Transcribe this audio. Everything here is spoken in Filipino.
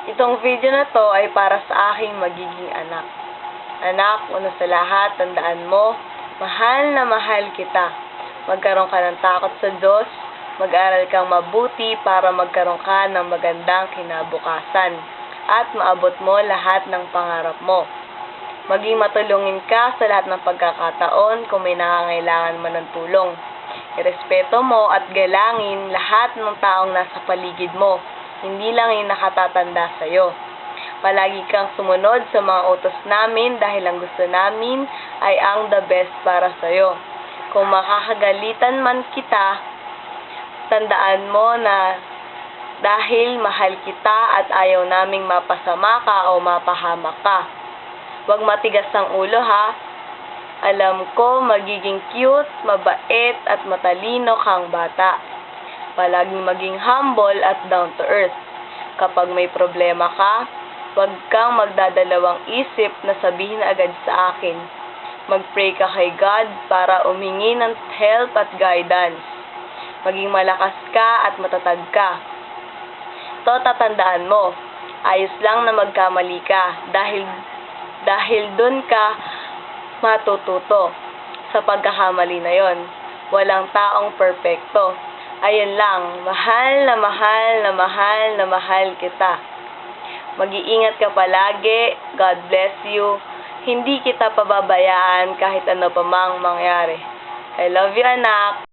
Itong video na to ay para sa aking magiging anak. Anak, una sa lahat, tandaan mo, mahal na mahal kita. Magkaroon ka ng takot sa Diyos, mag-aral kang mabuti para magkaroon ka ng magandang kinabukasan at maabot mo lahat ng pangarap mo. Maging matulungin ka sa lahat ng pagkakataon kung may nangangailangan man ng tulong. Irespeto mo at galangin lahat ng taong nasa paligid mo, hindi lang yung nakatatanda sa'yo. Palagi kang sumunod sa mga utos namin dahil ang gusto namin ay ang the best para sa'yo. Kung makakagalitan man kita, tandaan mo na dahil mahal kita at ayaw naming mapasama ka o mapahamak ka. Huwag matigas ang ulo ha. Alam ko magiging cute, mabait at matalino kang bata. Palaging maging humble at down to earth. Kapag may problema ka, huwag kang magdadalawang isip na sabihin agad sa akin. Mag-pray ka kay God para umingi ng help at guidance. Maging malakas ka at matatag ka. Ito tatandaan mo, ayos lang na magkamali ka dahil dun ka matututo sa pagkakamali na yon. Walang taong perpekto. Ayun lang, mahal na mahal na mahal na mahal kita. Mag-iingat ka palagi. God bless you. Hindi kita pababayaan kahit ano pa mang mangyari. I love you, anak.